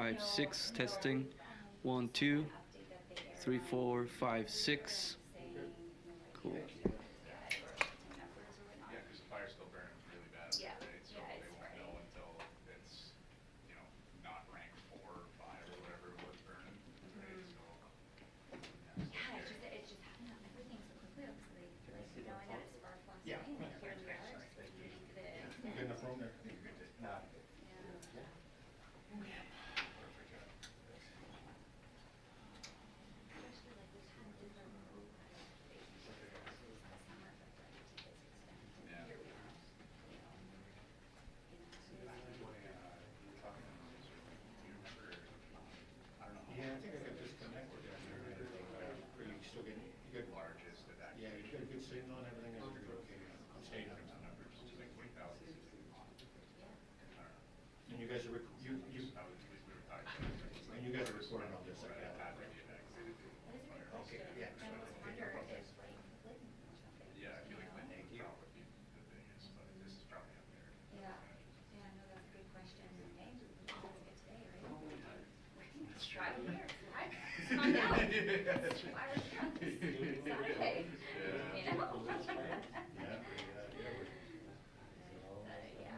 5, 6. Testing. 1, 2, 3, 4, 5, 6. Cool. Yeah, because the fire's still burning really bad, right? So they won't know until it's, not rank 4 or 5 or whatever it was burning, right? So, Yeah, it's just happened everything so quickly. Obviously, knowing that it's sparked last night, and here we are, just waiting for the. Good enough room there. Especially like we've had different phases this summer, but like to this extent, and Yeah. here we are. I don't know. Yeah, I think I got disconnected after. Are you still getting, you got, Largest evacuation. yeah, you got a good signal and everything, is it okay? I'm staying State on top. numbers, just like 20,000. And you guys are, you, We were talking. and you guys are recording all this, like Right, that? had to be evacuated. That is a good Okay, question. yeah. I almost wonder if it's like Clinton or something. Yeah, I feel like Lincoln would probably be the biggest, but this is probably up there. Yeah, no, that's a good question. Hey, let's get today, right? That's Why true. we're here, right? Let's find out. Yeah, that's Why we're here on this Sunday, Yeah. you know? Yeah.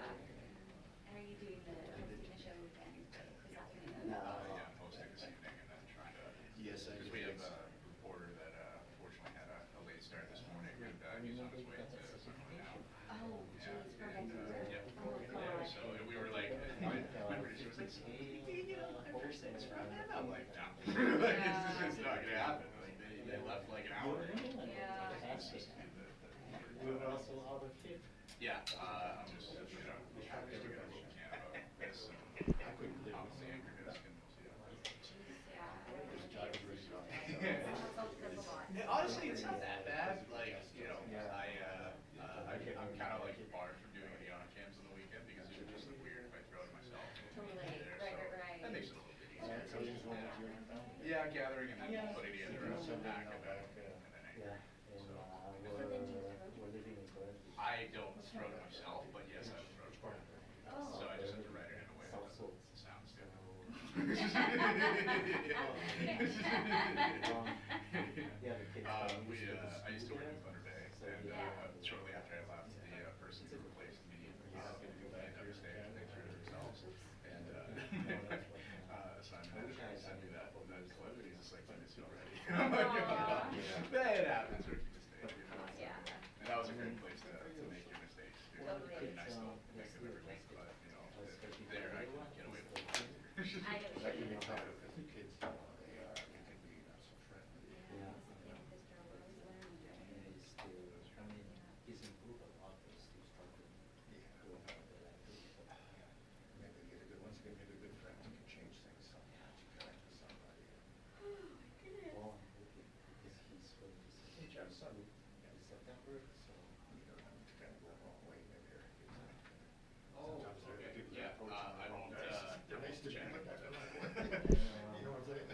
And are you doing hosting the show again this afternoon? Yeah, I'm hosting this evening and then trying to. Yes, I Because we have a reporter that unfortunately had a late start this morning and he's on his way to somewhere now. Oh, geez, for And, Vancouver. yeah. Oh, Yeah, God. so we were like, my producer was like, so my first thing was from them. I'm like, no. Like, it's just not gonna happen. Like, they left like an hour ago. Yeah. It's just the- We were also out of shape. Yeah, I'm just, we're gonna look at Canada, this, and I couldn't live with obviously Anchor Disc and we'll see Jeez, yeah. this job is really rough. That's a lot. Yeah, honestly, it's not that bad. Like, I'm kind of like barred from doing any on cams on the weekend because it would just look weird if I throw it myself. Totally. There, Right, so right. That makes it a little bit So easier. everything's going with you and your family? Yeah, gathering and then Yeah. putting together a pack and then Yeah, Anchor. and So we're living in Toronto. I don't throw it myself, but yes, I would throw it. Oh. So I just have to write it in a way that South sounds good. Yeah, the kids. I used to work in Thunder Bay, and Yeah. shortly after I left, the person who replaced me ended up staying and they threw it themselves. And Simon Edison sent me that clip, and he's just like, I miss you already. I'm like, Aw. that happens, rookie mistake, you know? Yeah. And that was a great place to make your mistakes. Totally. It'd be nice to make them every week, but, there I can get away with it. I get Like when it. you talk with the kids, they can be not so friendly. Yeah. This girl was learning, And right? he's still, I mean, he's improved a lot, but he's still struggling. Maybe get a good, once you get a good friend, you can change things sometimes. You connect with somebody. Well, I'm hoping, because he's going to Hey, Jeff, son. in September, so. You don't have to kind of go the wrong way, maybe. Oh, Sometimes they're okay. people Yeah, approach I them, won't, they're nice to check. me, but I don't like it. You know what I'm saying?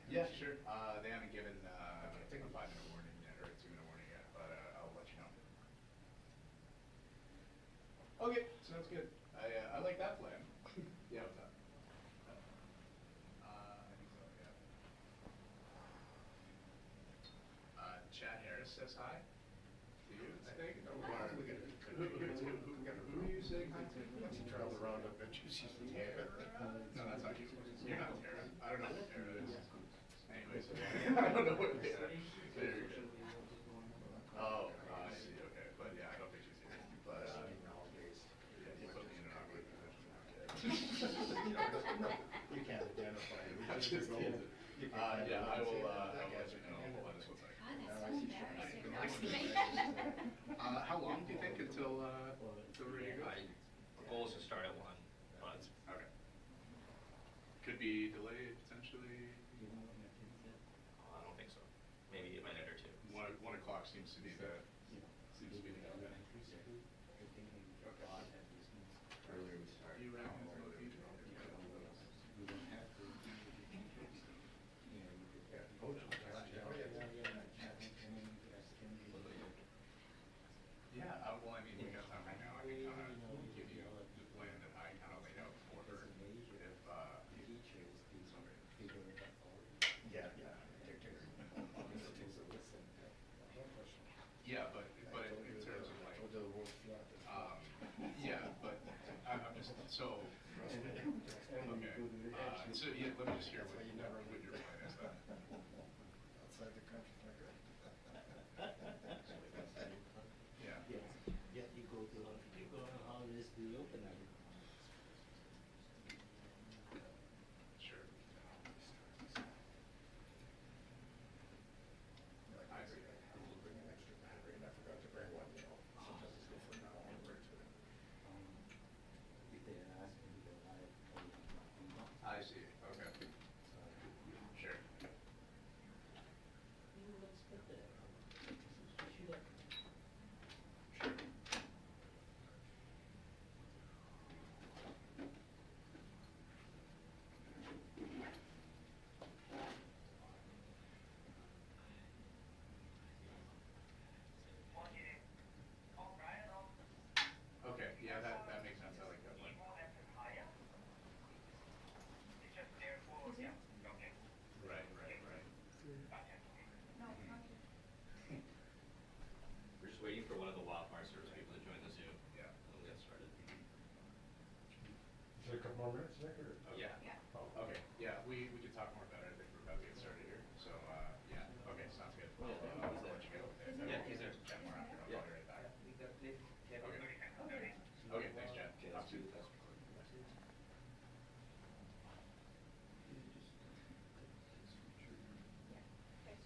Yeah, sure. They haven't given a 5-minute warning yet, or a 2-minute warning yet, but I'll let you know. Okay, sounds good. I like that plan. Yeah, what's up? I think so, yeah. Chad Harris says hi to you, I think. Who are you saying hi to? Once you travel around up at she's from Canada. No, that's not you. You're not Tara. I don't know what Tara is. Anyways, I don't know what Tara is. Very good. Oh, I see, okay. But yeah, I don't think she's here. But, Nowadays. yeah, you put me in an awkward position. You can't identify. I'm just kidding. Yeah, I will let you know. Hold on just one second. God, that's so embarrassing. How long do you think until we're ready to go? The goal is to start at 1, but Okay. Could be delayed potentially. I don't think so. Maybe a minute or 2. 1 o'clock seems to be the opening. Earlier we start. You reckon it's gonna be- We don't have to, you know, you could. Oh, yeah. Yeah, well, I mean, we got time right now. I can kind of give you the plan that I kind of laid out for her. Yeah, but in terms of like, Told you the world's flat. yeah, but I'm just, so, okay, so yeah, let me just hear what your plan is then. Outside the country, not good. Yeah. Yeah, you go on holidays to the open every. Sure. Like I say, I will bring an extra battery, and I forgot to bring one, you know, sometimes it's good for now on the way to it. If they ask me, they'll like, I see, okay, sure. you would expect that. Shoot up. Sure. Okay, yeah, that makes sense, I like that one. Right. No, not yet. We're just waiting for one of the wildfire service people to join the Zoom. Yeah. And we'll get started. Is it a couple more minutes, Nick, or? Yeah. Yeah. Oh, okay, yeah, we could talk more about it, I think we're about to get started here, so, yeah, okay, sounds good. Yeah, I'll he's there. let you go. Yeah, he's there. Chat more after, I'll Yeah. call you right back. We got Nick. Yeah. Okay. Okay, thanks, Chad. Okay, Talk let's soon. do this. Yeah. Thanks.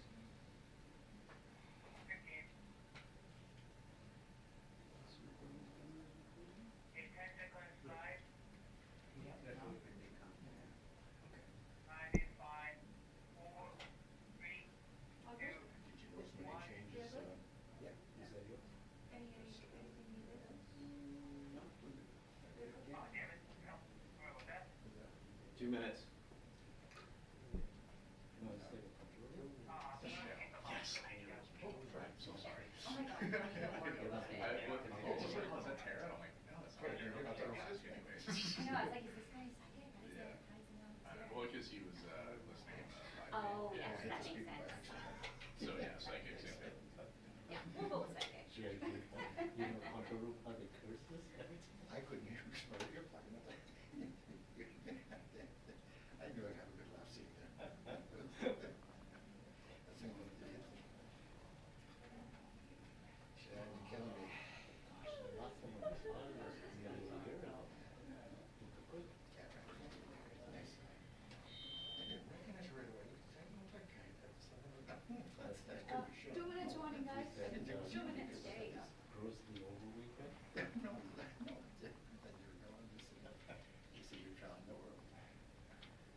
All good? Did you notice many changes, Yeah, is that yours? Anything needed? 2 minutes. No, it's like a computer. Yes, I knew it was me. I'm so sorry. Oh my God, no, you don't worry about it. Was that Tara? I'm like, no, that's not her. I thought it was ask anyways. I know, I was like, is this guy psychic? Why is Yeah. it, why is he not I know, here? well, because he was, listening, live. Oh, Yeah. yes, that makes sense. So, yeah, psychic, same thing. Yeah, we're both psychic. Yeah, you know, control room, how they curse this every time. I couldn't hear because my earplug went like. I knew I'd have a good laugh seeing that. That's the one that did. Chad, you're killing me. Gosh, the last time I was on was nearly a year ago. Quick. Cat ran in front of me. Nice. I didn't recognize you right away. I don't know that guy. That's could be sure. 2 minutes warning, guys. 2 minutes, there you go. Grossly over weekend. No, then you're going to see, you see you're traveling the world.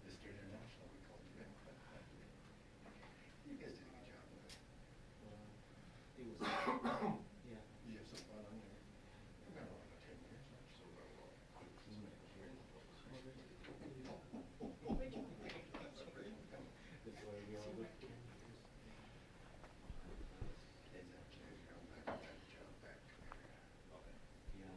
Mr. International, we called you. You guys did a good job with it. It was, yeah, You have some fun on there. You've been around for 10 years, not so well. quick clean my hair. That's why we all look. Exactly, you're going back to that job back. Yeah.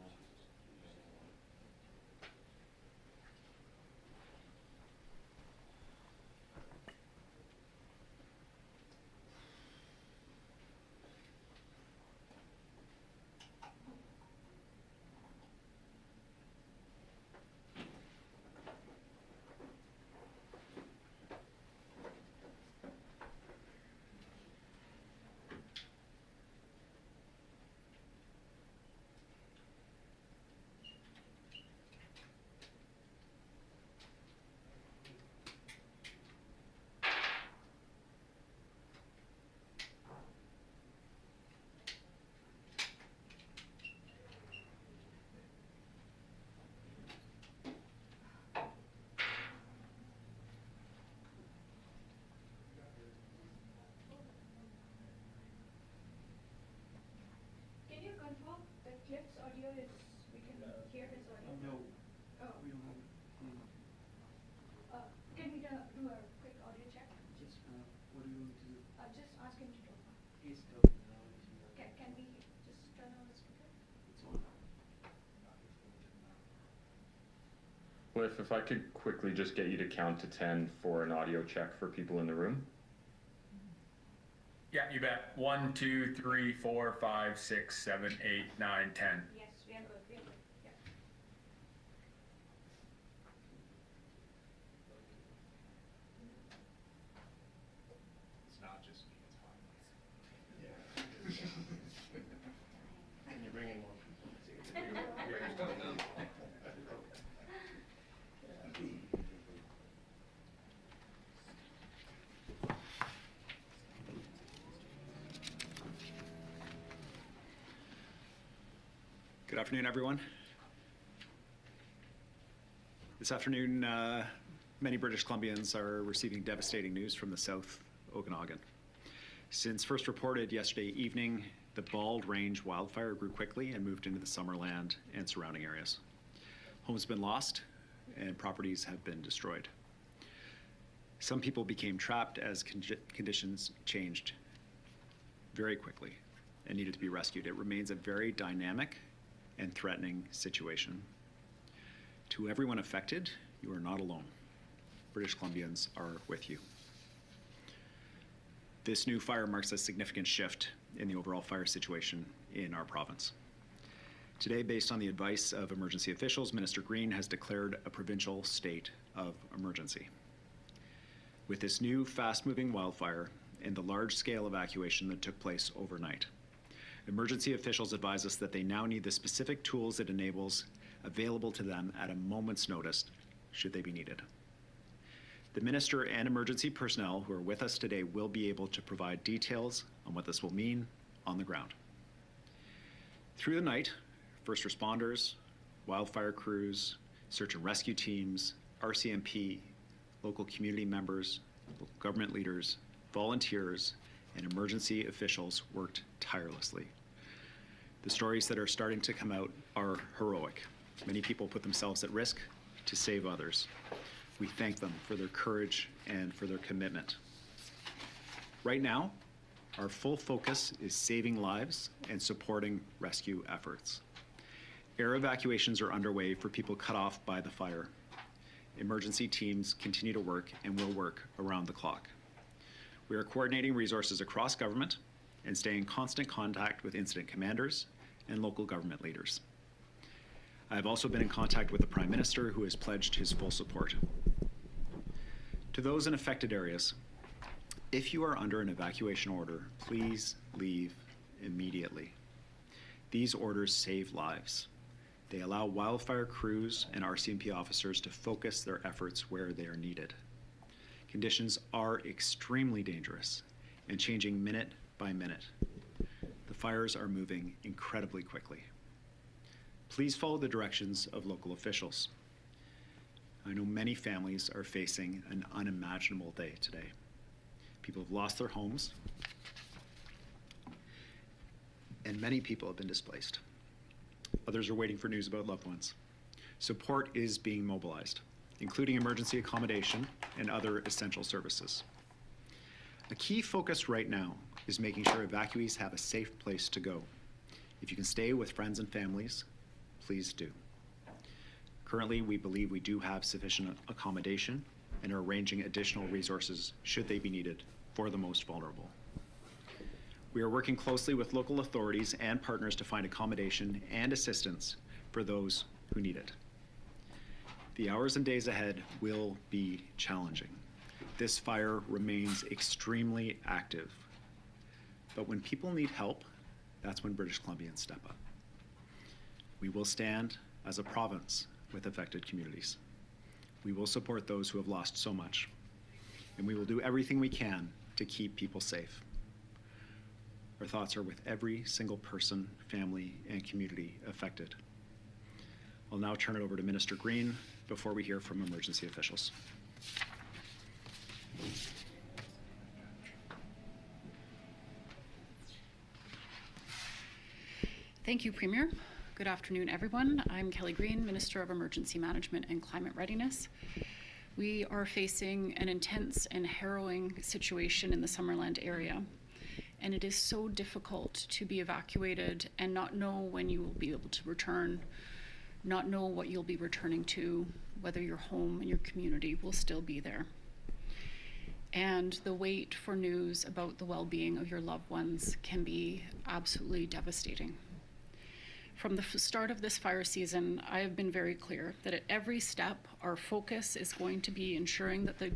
Can you confirm that Cliff's audio is, we can hear his audio? No, Oh, we don't have, can we do a quick audio check? just, what do you want to do? Just ask him to do it. He's talking now, Can we just turn on the speaker? it's on. Cliff, if I could quickly just get you to count to 10 for an audio check for people in the room. Yeah, you bet. 1, 2, 3, 4, 5, 6, 7, 8, 9, 10. Yes, we are good, yeah. It's not just me, it's fine. Yeah. And you're bringing more people. Good afternoon, everyone. This afternoon, many British Columbians are receiving devastating news from the South Okanagan. Since first reported yesterday evening, the Bald Range wildfire grew quickly and moved into the Summerland and surrounding areas. Homes have been lost and properties have been destroyed. Some people became trapped as conditions changed very quickly and needed to be rescued. It remains a very dynamic and threatening situation. To everyone affected, you are not alone. British Columbians are with you. This new fire marks a significant shift in the overall fire situation in our province. Today, based on the advice of emergency officials, Minister Green has declared a provincial state of emergency. With this new fast-moving wildfire and the large-scale evacuation that took place overnight, emergency officials advise us that they now need the specific tools it enables available to them at a moment's notice, should they be needed. The Minister and emergency personnel who are with us today will be able to provide details on what this will mean on the ground. Through the night, first responders, wildfire crews, search and rescue teams, RCMP, local community members, local government leaders, volunteers, and emergency officials worked tirelessly. The stories that are starting to come out are heroic. Many people put themselves at risk to save others. We thank them for their courage and for their commitment. Right now, our full focus is saving lives and supporting rescue efforts. Air evacuations are underway for people cut off by the fire. Emergency teams continue to work and will work around the clock. We are coordinating resources across government and staying in constant contact with incident commanders and local government leaders. I have also been in contact with the Prime Minister, who has pledged his full support. To those in affected areas, if you are under an evacuation order, please leave immediately. These orders save lives. They allow wildfire crews and RCMP officers to focus their efforts where they are needed. Conditions are extremely dangerous and changing minute by minute. The fires are moving incredibly quickly. Please follow the directions of local officials. I know many families are facing an unimaginable day today. People have lost their homes, and many people have been displaced. Others are waiting for news about loved ones. Support is being mobilized, including emergency accommodation and other essential services. A key focus right now is making sure evacuees have a safe place to go. If you can stay with friends and families, please do. Currently, we believe we do have sufficient accommodation and are arranging additional resources should they be needed for the most vulnerable. We are working closely with local authorities and partners to find accommodation and assistance for those who need it. The hours and days ahead will be challenging. This fire remains extremely active. But when people need help, that's when British Columbians step up. We will stand as a province with affected communities. We will support those who have lost so much, and we will do everything we can to keep people safe. Our thoughts are with every single person, family, and community affected. I'll now turn it over to Minister Green before we hear from emergency officials. Thank you, Premier. Good afternoon, everyone. I'm Kelly Green, Minister of Emergency Management and Climate Readiness. We are facing an intense and harrowing situation in the Summerland area, and it is so difficult to be evacuated and not know when you will be able to return, not know what you'll be returning to, whether your home and your community will still be there. and the wait for news about the well-being of your loved ones can be absolutely devastating. From the start of this fire season, I have been very clear that at every step, our focus is going to be ensuring that the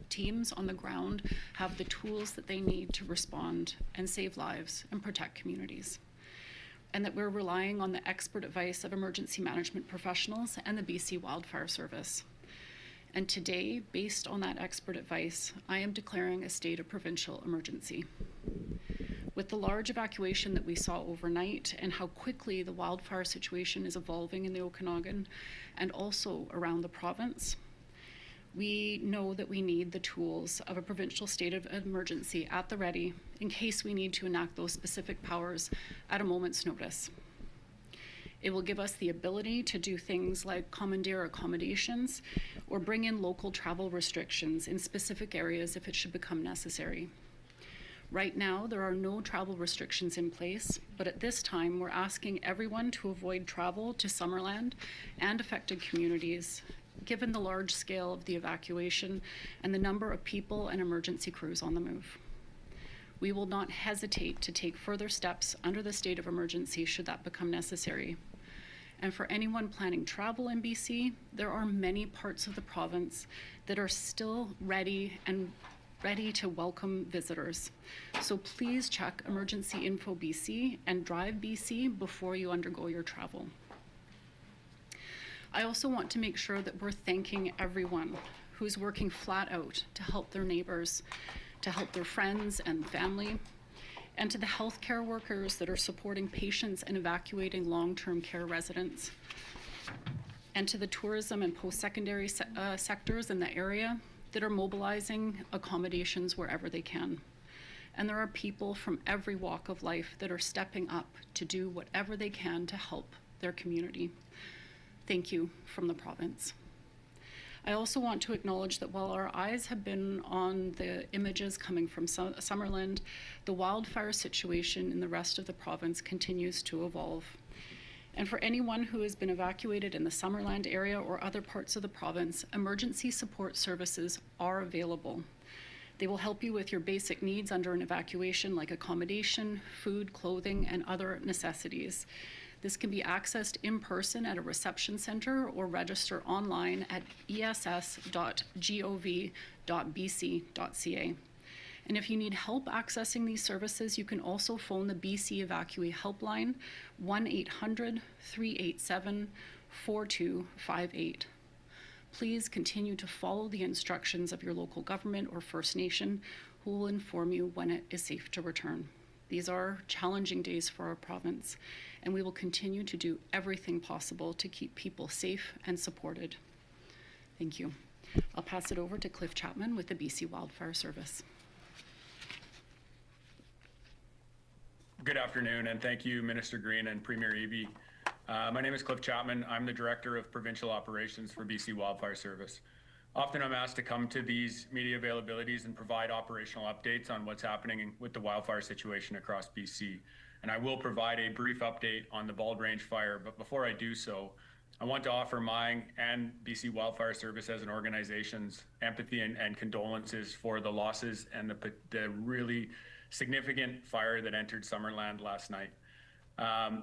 teams on the ground have the tools that they need to respond and save lives and protect communities, and that we're relying on the expert advice of emergency management professionals and the BC Wildfire Service. And today, based on that expert advice, I am declaring a state of provincial emergency. With the large evacuation that we saw overnight and how quickly the wildfire situation is evolving in the Okanagan and also around the province, we know that we need the tools of a provincial state of emergency at the ready in case we need to enact those specific powers at a moment's notice. It will give us the ability to do things like commandeer accommodations or bring in local travel restrictions in specific areas if it should become necessary. Right now, there are no travel restrictions in place, but at this time, we're asking everyone to avoid travel to Summerland and affected communities, given the large scale of the evacuation and the number of people and emergency crews on the move. We will not hesitate to take further steps under the state of emergency should that become necessary. And for anyone planning travel in BC, there are many parts of the province that are still ready to welcome visitors. So please check Emergency Info BC and Drive BC before you undergo your travel. I also want to make sure that we're thanking everyone who's working flat out to help their neighbors, to help their friends and family, and to the healthcare workers that are supporting patients and evacuating long-term care residents, and to the tourism and post-secondary sectors in the area that are mobilizing accommodations wherever they can. And there are people from every walk of life that are stepping up to do whatever they can to help their community. Thank you from the province. I also want to acknowledge that while our eyes have been on the images coming from Summerland, the wildfire situation in the rest of the province continues to evolve. And for anyone who has been evacuated in the Summerland area or other parts of the province, emergency support services are available. They will help you with your basic needs under an evacuation like accommodation, food, clothing, and other necessities. This can be accessed in person at a reception center or register online at ess.gov.bc.ca. And if you need help accessing these services, you can also phone the BC Evacuee Helpline, 1-800-387-4258. Please continue to follow the instructions of your local government or First Nation, who will inform you when it is safe to return. These are challenging days for our province, and we will continue to do everything possible to keep people safe and supported. Thank you. I'll pass it over to Cliff Chapman with the BC Wildfire Service. Good afternoon, and thank you, Minister Green and Premier Eby. My name is Cliff Chapman. I'm the Director of Provincial Operations for BC Wildfire Service. Often I'm asked to come to these media availabilities and provide operational updates on what's happening with the wildfire situation across BC. And I will provide a brief update on the Bald Range fire, but before I do so, I want to offer my and BC Wildfire Service as an organization's empathy and condolences for the losses and the really significant fire that entered Summerland last night.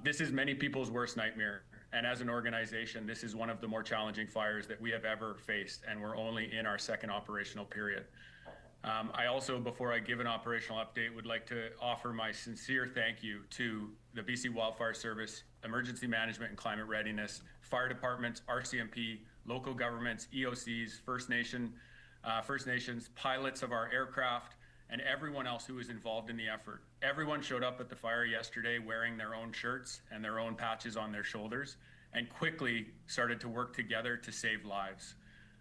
This is many people's worst nightmare. And as an organization, this is one of the more challenging fires that we have ever faced, and we're only in our second operational period. I also, before I give an operational update, would like to offer my sincere thank you to the BC Wildfire Service, Emergency Management and Climate Readiness, fire departments, RCMP, local governments, EOCs, First Nations, pilots of our aircraft, and everyone else who was involved in the effort. Everyone showed up at the fire yesterday wearing their own shirts and their own patches on their shoulders and quickly started to work together to save lives.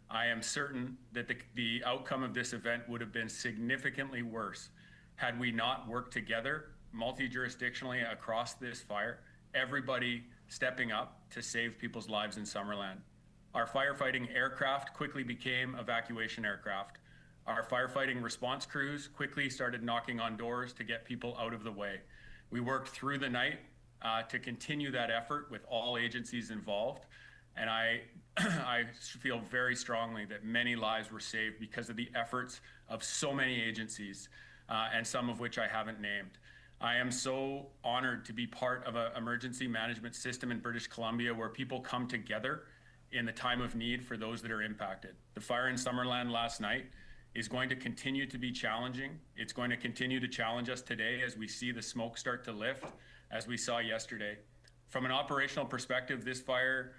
I am certain that the outcome of this event would have been significantly worse had we not worked together multi-jurisdictionally across this fire, everybody stepping up to save people's lives in Summerland. Our firefighting aircraft quickly became evacuation aircraft. Our firefighting response crews quickly started knocking on doors to get people out of the way. We worked through the night to continue that effort with all agencies involved. And I I feel very strongly that many lives were saved because of the efforts of so many agencies, and some of which I haven't named. I am so honored to be part of an emergency management system in British Columbia where people come together in the time of need for those that are impacted. The fire in Summerland last night is going to continue to be challenging. It's going to continue to challenge us today as we see the smoke start to lift, as we saw yesterday. From an operational perspective, this fire,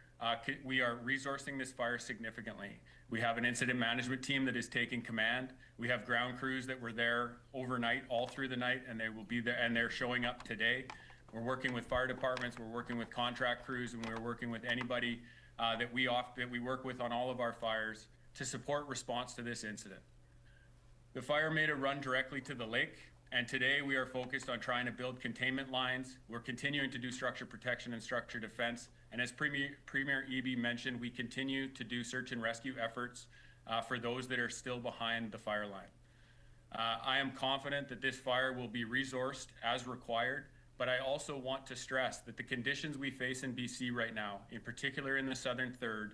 we are resourcing this fire significantly. We have an incident management team that is taking command. We have ground crews that were there overnight, all through the night, and they will be there, and they're showing up today. We're working with fire departments, we're working with contract crews, and we're working with anybody that we work with on all of our fires to support response to this incident. The fire made a run directly to the lake, and today we are focused on trying to build containment lines. We're continuing to do structure protection and structure defense. And as Premier Eby mentioned, we continue to do search and rescue efforts for those that are still behind the fire line. I am confident that this fire will be resourced as required, but I also want to stress that the conditions we face in BC right now, in particular in the southern third,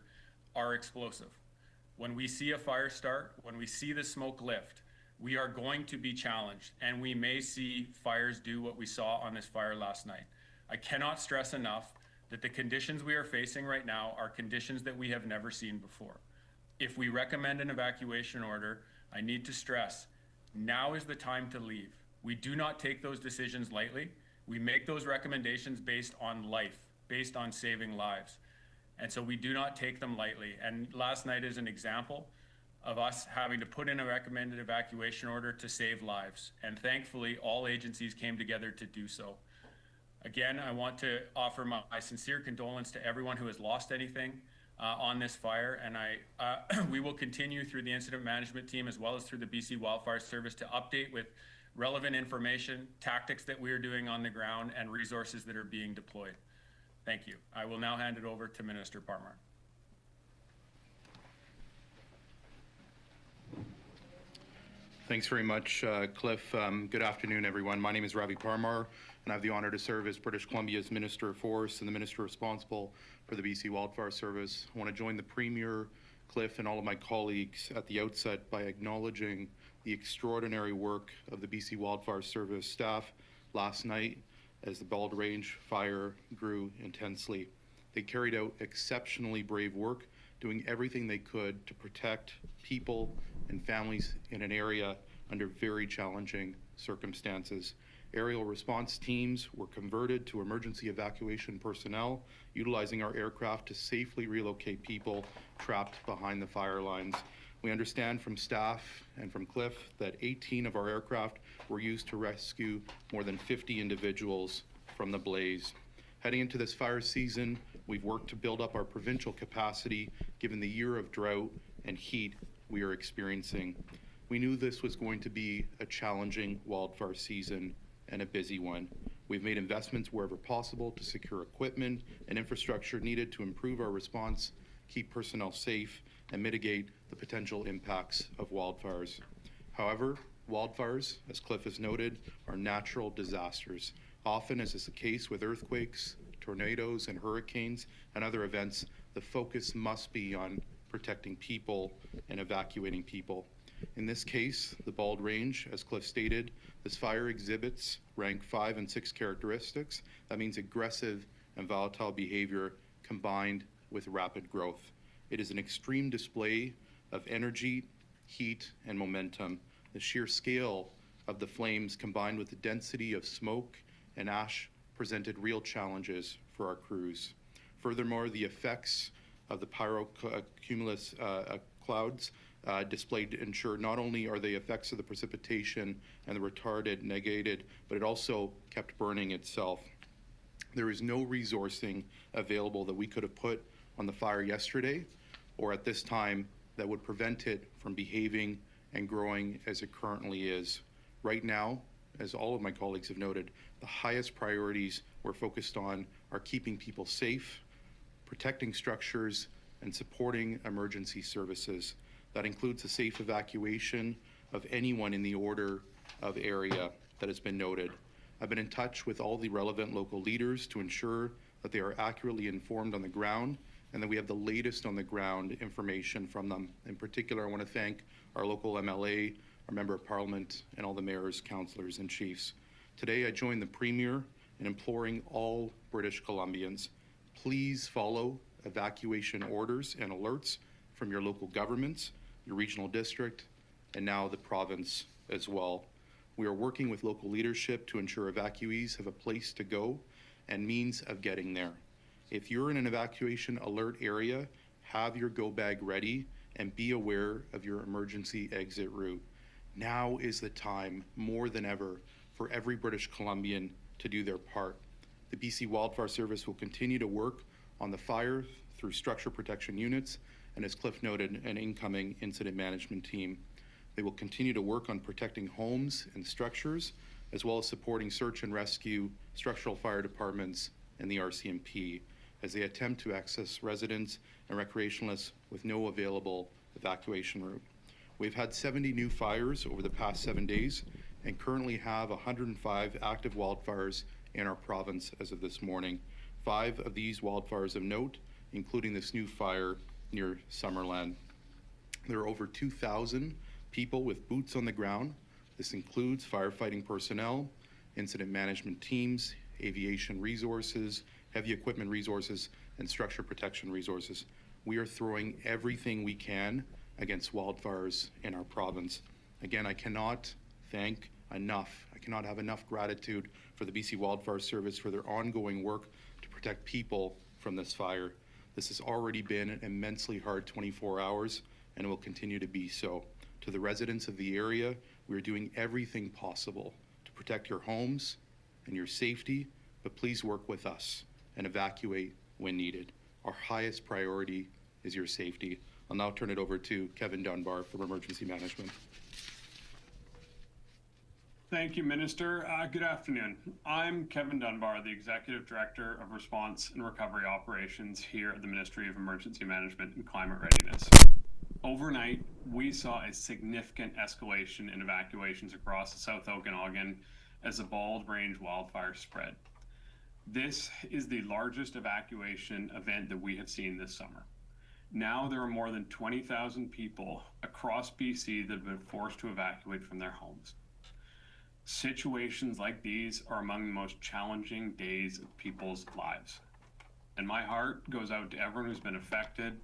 are explosive. When we see a fire start, when we see the smoke lift, we are going to be challenged, and we may see fires do what we saw on this fire last night. I cannot stress enough that the conditions we are facing right now are conditions that we have never seen before. If we recommend an evacuation order, I need to stress, now is the time to leave. We do not take those decisions lightly. We make those recommendations based on life, based on saving lives. And so we do not take them lightly. And last night is an example of us having to put in a recommended evacuation order to save lives. And thankfully, all agencies came together to do so. Again, I want to offer my sincere condolence to everyone who has lost anything on this fire. And we will continue through the incident management team as well as through the BC Wildfire Service to update with relevant information, tactics that we are doing on the ground, and resources that are being deployed. Thank you. I will now hand it over to Minister Parmar. Thanks very much, Cliff. Good afternoon, everyone. My name is Ravi Parmar, and I have the honor to serve as British Columbia's Minister of Forests and the Minister responsible for the BC Wildfire Service. I want to join the Premier, Cliff, and all of my colleagues at the outset by acknowledging the extraordinary work of the BC Wildfire Service staff last night as the Bald Range fire grew intensely. They carried out exceptionally brave work, doing everything they could to protect people and families in an area under very challenging circumstances. Aerial response teams were converted to emergency evacuation personnel, utilizing our aircraft to safely relocate people trapped behind the fire lines. We understand from staff and from Cliff that 18 of our aircraft were used to rescue more than 50 individuals from the blaze. Heading into this fire season, we've worked to build up our provincial capacity given the year of drought and heat we are experiencing. We knew this was going to be a challenging wildfire season and a busy one. We've made investments wherever possible to secure equipment and infrastructure needed to improve our response, keep personnel safe, and mitigate the potential impacts of wildfires. However, wildfires, as Cliff has noted, are natural disasters. Often, as is the case with earthquakes, tornadoes, and hurricanes, and other events, the focus must be on protecting people and evacuating people. In this case, the Bald Range, as Cliff stated, this fire exhibits rank 5 and 6 characteristics. That means aggressive and volatile behavior combined with rapid growth. It is an extreme display of energy, heat, and momentum. The sheer scale of the flames combined with the density of smoke and ash presented real challenges for our crews. Furthermore, the effects of the pyrocumulus clouds displayed ensure not only are the effects of the precipitation and the retarded negated, but it also kept burning itself. There is no resourcing available that we could have put on the fire yesterday or at this time that would prevent it from behaving and growing as it currently is. Right now, as all of my colleagues have noted, the highest priorities we're focused on are keeping people safe, protecting structures, and supporting emergency services. That includes the safe evacuation of anyone in the order of area that has been noted. I've been in touch with all the relevant local leaders to ensure that they are accurately informed on the ground and then we have the latest on the ground information from them. In particular, I want to thank our local MLA, our Member of Parliament, and all the mayors, councillors, and chiefs. Today, I join the Premier in imploring all British Columbians, please follow evacuation orders and alerts from your local governments, your regional district, and now the province as well. We are working with local leadership to ensure evacuees have a place to go and means of getting there. If you're in an evacuation alert area, have your go bag ready and be aware of your emergency exit route. Now is the time, more than ever, for every British Columbian to do their part. The BC Wildfire Service will continue to work on the fire through structure protection units and, as Cliff noted, an incoming incident management team. They will continue to work on protecting homes and structures, as well as supporting search and rescue, structural fire departments, and the RCMP as they attempt to access residents and recreationalists with no available evacuation route. We've had 70 new fires over the past 7 days and currently have 105 active wildfires in our province as of this morning. 5 of these wildfires of note, including this new fire near Summerland. There are over 2,000 people with boots on the ground. This includes firefighting personnel, incident management teams, aviation resources, heavy equipment resources, and structure protection resources. We are throwing everything we can against wildfires in our province. Again, I cannot thank enough. I cannot have enough gratitude for the BC Wildfire Service for their ongoing work to protect people from this fire. This has already been an immensely hard 24 hours and will continue to be so. To the residents of the area, we are doing everything possible to protect your homes and your safety, but please work with us and evacuate when needed. Our highest priority is your safety. I'll now turn it over to Kevin Dunbar from Emergency Management. Thank you, Minister. Good afternoon. I'm Kevin Dunbar, the Executive Director of Response and Recovery Operations here at the Ministry of Emergency Management and Climate Readiness. Overnight, we saw a significant escalation in evacuations across the South Okanagan as the Bald Range wildfire spread. This is the largest evacuation event that we have seen this summer. Now there are more than 20,000 people across BC that have been forced to evacuate from their homes. Situations like these are among the most challenging days of people's lives. And my heart goes out to everyone who's been affected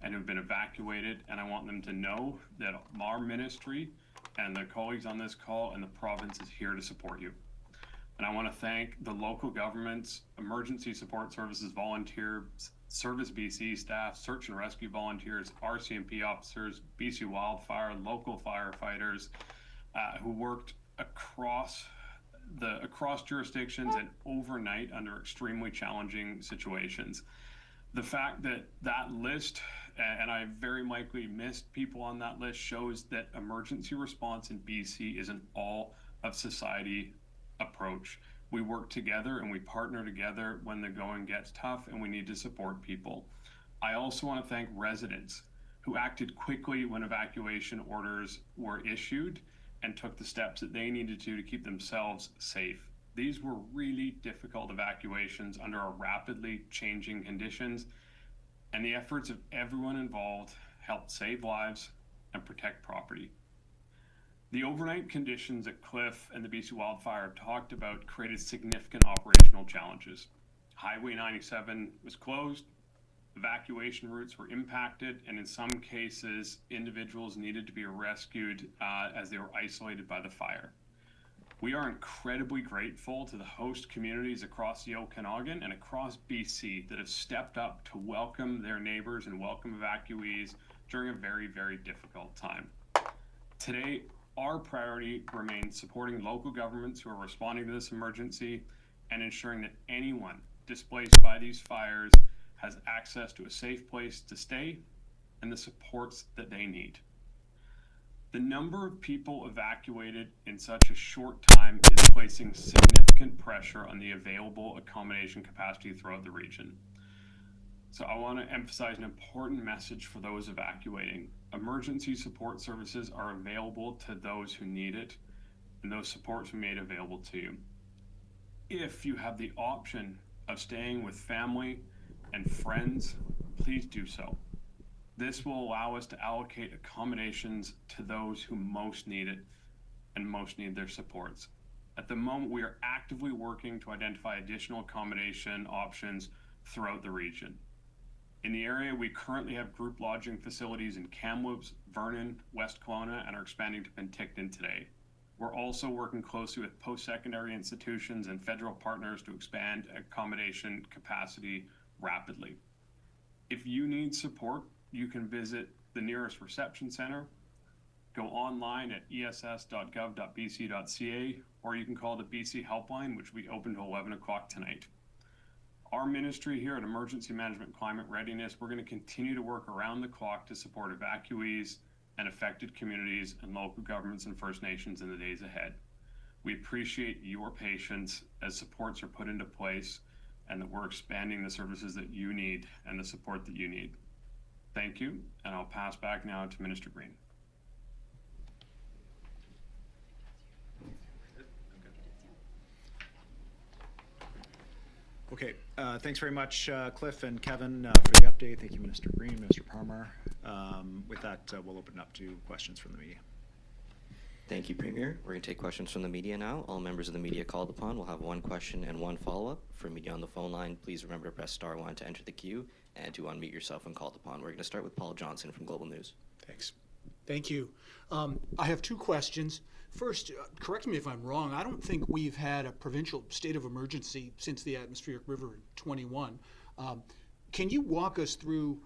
and who've been evacuated, and I want them to know that our ministry and the colleagues on this call and the province is here to support you. And I want to thank the local governments, emergency support services volunteers, Service BC staff, search and rescue volunteers, RCMP officers, BC Wildfire, local firefighters who worked across jurisdictions and overnight under extremely challenging situations. The fact that that list, and I very likely missed people on that list, shows that emergency response in BC is an all of society approach. We work together and we partner together when the going gets tough and we need to support people. I also want to thank residents who acted quickly when evacuation orders were issued and took the steps that they needed to keep themselves safe. These were really difficult evacuations under our rapidly changing conditions, and the efforts of everyone involved helped save lives and protect property. The overnight conditions that Cliff and the BC Wildfire have talked about created significant operational challenges. Highway 97 was closed, evacuation routes were impacted, and in some cases, individuals needed to be rescued as they were isolated by the fire. We are incredibly grateful to the host communities across the Okanagan and across BC that have stepped up to welcome their neighbors and welcome evacuees during a very, very difficult time. Today, our priority remains supporting local governments who are responding to this emergency and ensuring that anyone displaced by these fires has access to a safe place to stay and the supports that they need. The number of people evacuated in such a short time is placing significant pressure on the available accommodation capacity throughout the region. So I want to emphasize an important message for those evacuating. Emergency support services are available to those who need it, and those supports will be made available to you. If you have the option of staying with family and friends, please do so. This will allow us to allocate accommodations to those who most need it and most need their supports. At the moment, we are actively working to identify additional accommodation options throughout the region. In the area, we currently have group lodging facilities in Kamloops, Vernon, West Kelowna, and are expanding to Penticton today. We're also working closely with post-secondary institutions and federal partners to expand accommodation capacity rapidly. If you need support, you can visit the nearest reception center, go online at ess.gov.bc.ca, or you can call the BC Helpline, which will be open till 11 o'clock tonight. Our ministry here at Emergency Management Climate Readiness, we're going to continue to work around the clock to support evacuees and affected communities and local governments and First Nations in the days ahead. We appreciate your patience as supports are put into place and that we're expanding the services that you need and the support that you need. Thank you, and I'll pass back now to Minister Green. Okay, thanks very much, Cliff and Kevin, for the update. Thank you, Minister Green, Minister Parmar. With that, we'll open it up to questions from the media. Thank you, Premier. We're going to take questions from the media now. All members of the media called upon will have one question and one follow-up. For media on the phone line, please remember to press *1 to enter the queue and to unmute yourself when called upon. We're going to start with Paul Johnson from Global News. Thanks. Thank you. I have two questions. First, correct me if I'm wrong, I don't think we've had a provincial state of emergency since the atmospheric river in 21. Can you walk us through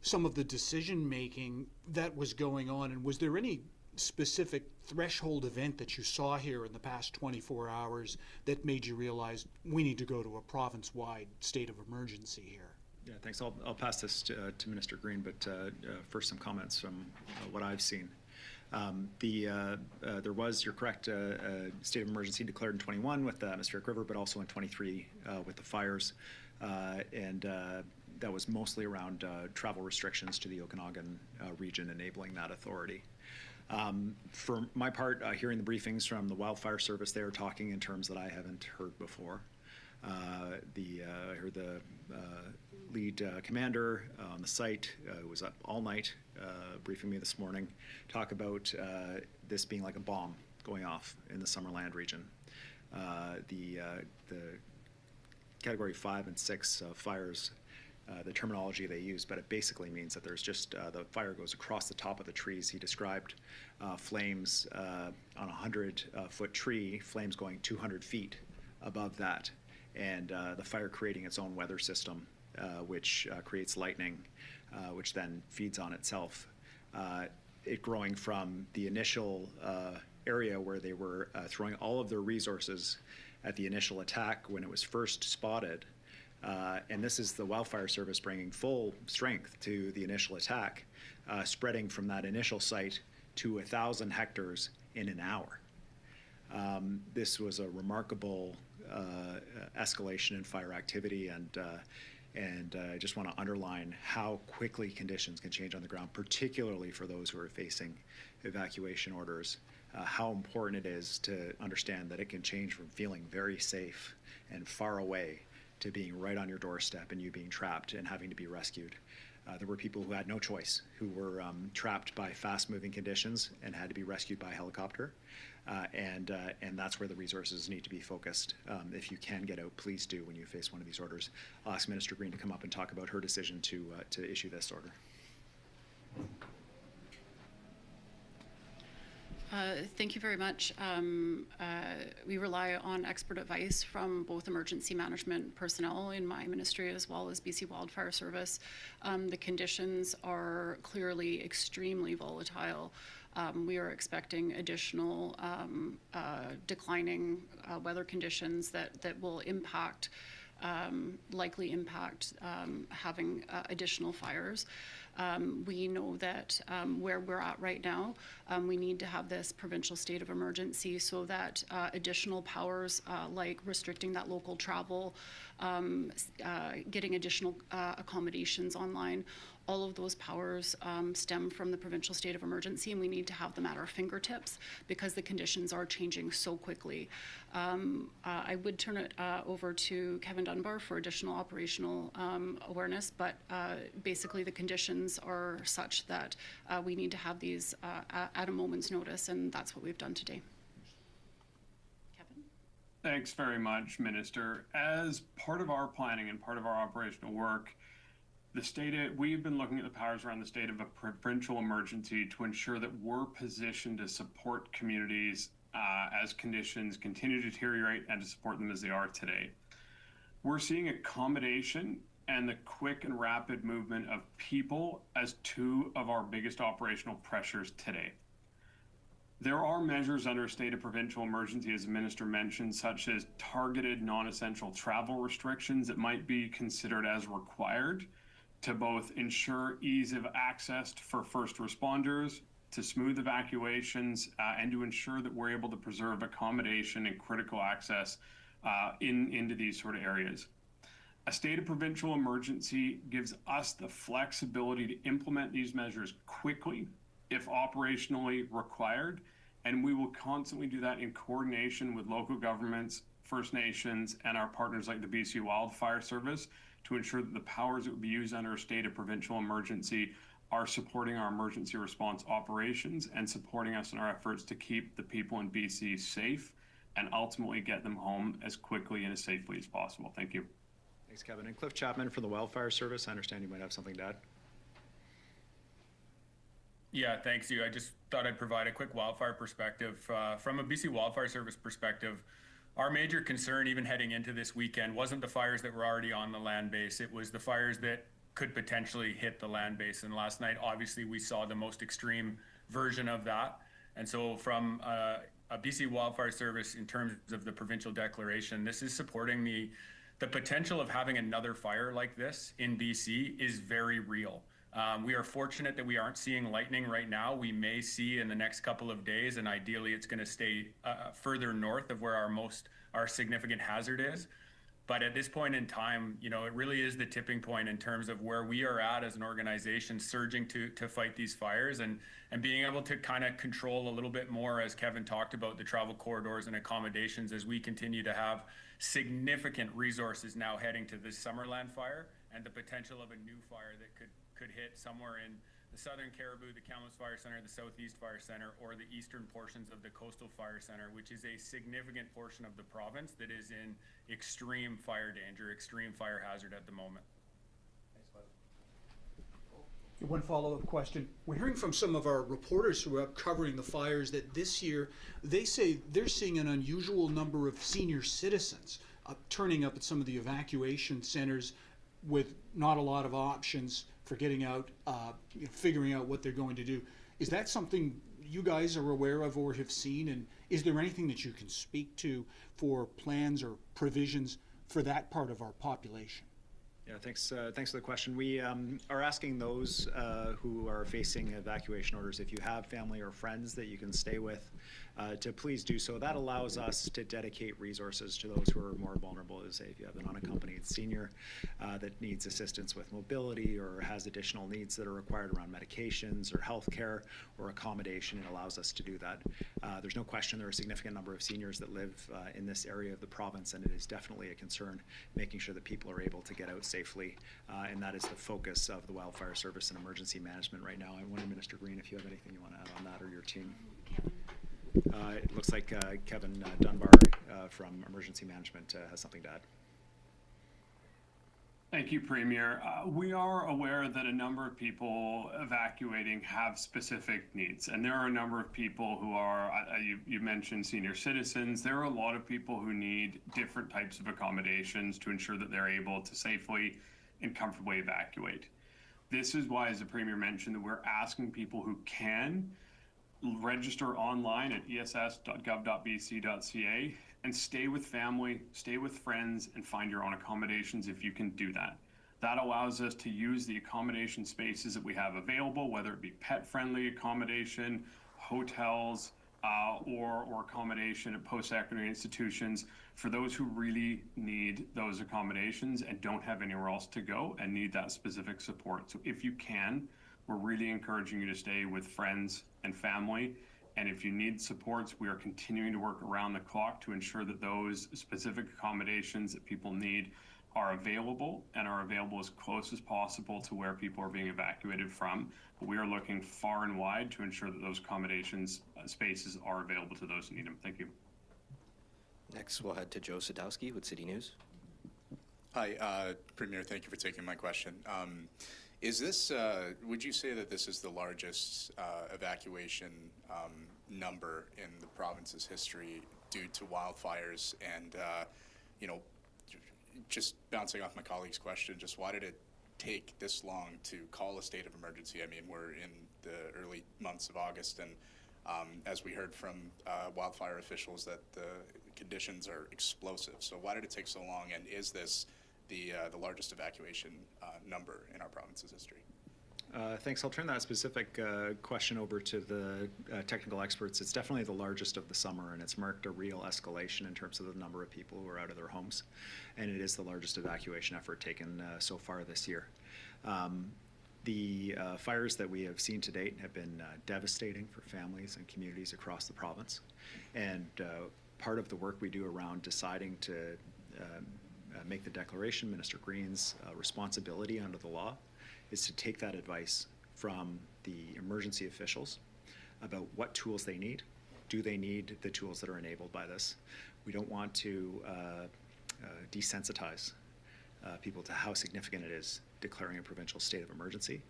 some of the decision making that was going on, and was there any specific threshold event that you saw here in the past 24 hours that made you realize we need to go to a province-wide state of emergency here? Yeah, thanks. I'll pass this to Minister Green, but first some comments from what I've seen. There was, you're correct, a state of emergency declared in 21 with the atmospheric river, but also in 23 with the fires, and that was mostly around travel restrictions to the Okanagan region, enabling that authority. For my part, hearing the briefings from the Wildfire Service, they are talking in terms that I haven't heard before. I heard the lead commander on the site, who was up all night briefing me this morning, talk about this being like a bomb going off in the Summerland region. The category 5 and 6 fires, the terminology they use, but it basically means that there's just the fire goes across the top of the trees. He described flames on a 100-foot tree, flames going 200 feet above that, and the fire creating its own weather system, which creates lightning, which then feeds on itself. It growing from the initial area where they were throwing all of their resources at the initial attack when it was first spotted, and this is the Wildfire Service bringing full strength to the initial attack, spreading from that initial site to 1,000 hectares in an hour. This was a remarkable escalation in fire activity, and I just want to underline how quickly conditions can change on the ground, particularly for those who are facing evacuation orders, how important it is to understand that it can change from feeling very safe and far away to being right on your doorstep and you being trapped and having to be rescued. There were people who had no choice, who were trapped by fast-moving conditions and had to be rescued by helicopter. And that's where the resources need to be focused. If you can get out, please do when you face one of these orders. I'll ask Minister Green to come up and talk about her decision to issue this order. Thank you very much. We rely on expert advice from both emergency management personnel in my ministry as well as BC Wildfire Service. The conditions are clearly extremely volatile. We are expecting additional declining weather conditions that will impact, likely impact having additional fires. We know that where we're at right now, we need to have this provincial state of emergency so that additional powers like restricting that local travel, getting additional accommodations online, All of those powers stem from the provincial state of emergency, and we need to have them at our fingertips because the conditions are changing so quickly. I would turn it over to Kevin Dunbar for additional operational awareness, but basically the conditions are such that we need to have these at a moment's notice, and that's what we've done today. Kevin? Thanks very much, Minister. As part of our planning and part of our operational work, we've been looking at the powers around the state of a provincial emergency to ensure that we're positioned to support communities as conditions continue to deteriorate and to support them as they are today. We're seeing accommodation and the quick and rapid movement of people as two of our biggest operational pressures today. There are measures under a state of provincial emergency, as the Minister mentioned, such as targeted non-essential travel restrictions that might be considered as required to both ensure ease of access for first responders, to smooth evacuations, and to ensure that we're able to preserve accommodation and critical access into these sort of areas. A state of provincial emergency gives us the flexibility to implement these measures quickly if operationally required, and we will constantly do that in coordination with local governments, First Nations, and our partners like the BC Wildfire Service to ensure that the powers that would be used under a state of provincial emergency are supporting our emergency response operations and supporting us in our efforts to keep the people in BC safe and ultimately get them home as quickly and as safely as possible. Thank you. Thanks, Kevin. And Cliff Chapman from the Wildfire Service, I understand you might have something to add. Yeah, thanks you. I just thought I'd provide a quick wildfire perspective. From a BC Wildfire Service perspective, our major concern even heading into this weekend wasn't the fires that were already on the land base. It was the fires that could potentially hit the land base. And last night, obviously, we saw the most extreme version of that. And so from a BC Wildfire Service, in terms of the provincial declaration, this is supporting the potential of having another fire like this in BC is very real. We are fortunate that we aren't seeing lightning right now. We may see in the next couple of days, and ideally it's going to stay further north of where our significant hazard is. But at this point in time, you know, it really is the tipping point in terms of where we are at as an organization surging to fight these fires and being able to kind of control a little bit more, as Kevin talked about, the travel corridors and accommodations as we continue to have significant resources now heading to this Summerland fire and the potential of a new fire that could hit somewhere in the Southern Caribou, the Kamloops Fire Center, the Southeast Fire Center, or the eastern portions of the Coastal Fire Center, which is a significant portion of the province that is in extreme fire danger, extreme fire hazard at the moment. One follow-up question. We're hearing from some of our reporters who are up covering the fires that this year, they say they're seeing an unusual number of senior citizens turning up at some of the evacuation centers with not a lot of options for getting out, figuring out what they're going to do. Is that something you guys are aware of or have seen? And is there anything that you can speak to for plans or provisions for that part of our population? Yeah, thanks for the question. We are asking those who are facing evacuation orders, if you have family or friends that you can stay with, to please do so. That allows us to dedicate resources to those who are more vulnerable. Say if you have an unaccompanied senior that needs assistance with mobility or has additional needs that are required around medications or health care or accommodation, it allows us to do that. There's no question there are a significant number of seniors that live in this area of the province, and it is definitely a concern making sure that people are able to get out safely, and that is the focus of the Wildfire Service and Emergency Management right now. I wonder, Minister Green, if you have anything you want to add on that, or your team. It looks like Kevin Dunbar from Emergency Management has something to add. Thank you, Premier. We are aware that a number of people evacuating have specific needs, and there are a number of people who are, you mentioned senior citizens, there are a lot of people who need different types of accommodations to ensure that they're able to safely and comfortably evacuate. This is why, as the Premier mentioned, that we're asking people who can register online at ess.gov.bc.ca and stay with family, stay with friends, and find your own accommodations if you can do that. That allows us to use the accommodation spaces that we have available, whether it be pet-friendly accommodation, hotels, or accommodation at post-secondary institutions for those who really need those accommodations and don't have anywhere else to go and need that specific support. So if you can, we're really encouraging you to stay with friends and family. And if you need supports, we are continuing to work around the clock to ensure that those specific accommodations that people need are available and are available as close as possible to where people are being evacuated from. But we are looking far and wide to ensure that those accommodations spaces are available to those who need them. Thank you. Next, we'll head to Joe Sadowski with City News. Hi, Premier, thank you for taking my question. Is this, would you say that this is the largest evacuation number in the province's history due to wildfires? And, you know, just bouncing off my colleague's question, just why did it take this long to call a state of emergency? I mean, we're in the early months of August, and as we heard from wildfire officials, that the conditions are explosive. So why did it take so long, and is this the largest evacuation number in our province's history? Thanks. I'll turn that specific question over to the technical experts. It's definitely the largest of the summer, and it's marked a real escalation in terms of the number of people who are out of their homes, and it is the largest evacuation effort taken so far this year. The fires that we have seen to date have been devastating for families and communities across the province, and part of the work we do around deciding to make the declaration Minister Green's responsibility under the law is to take that advice from the emergency officials about what tools they need. Do they need the tools that are enabled by this? We don't want to desensitize people to how significant it is declaring a provincial state of emergency.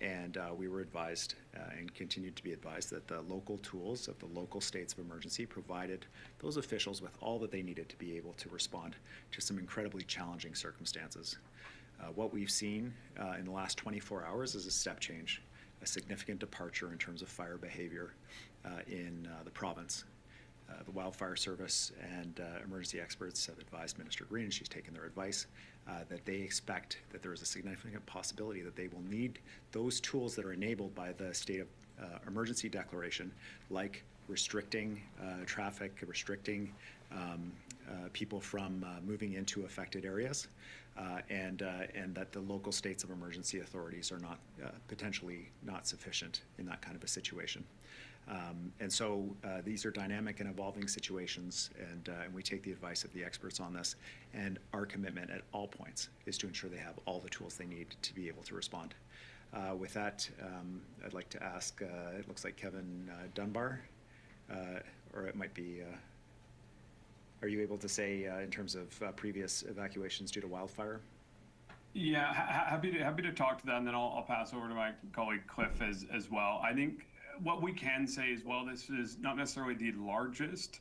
And we were advised and continued to be advised that the local tools of the local states of emergency provided those officials with all that they needed to be able to respond to some incredibly challenging circumstances. What we've seen in the last 24 hours is a step change, a significant departure in terms of fire behavior in the province. The Wildfire Service and emergency experts have advised Minister Green, and she's taken their advice, that they expect that there is a significant possibility that they will need those tools that are enabled by the state of emergency declaration, like restricting traffic, restricting people from moving into affected areas, and that the local states of emergency authorities are not potentially not sufficient in that kind of a situation. And so these are dynamic and evolving situations, and we take the advice of the experts on this, and our commitment at all points is to ensure they have all the tools they need to be able to respond. With that, I'd like to ask, it looks like Kevin Dunbar, or it might be, are you able to say in terms of previous evacuations due to wildfire? Yeah, happy to talk to that, and then I'll pass over to my colleague Cliff as well. I think what we can say is, well, this is not necessarily the largest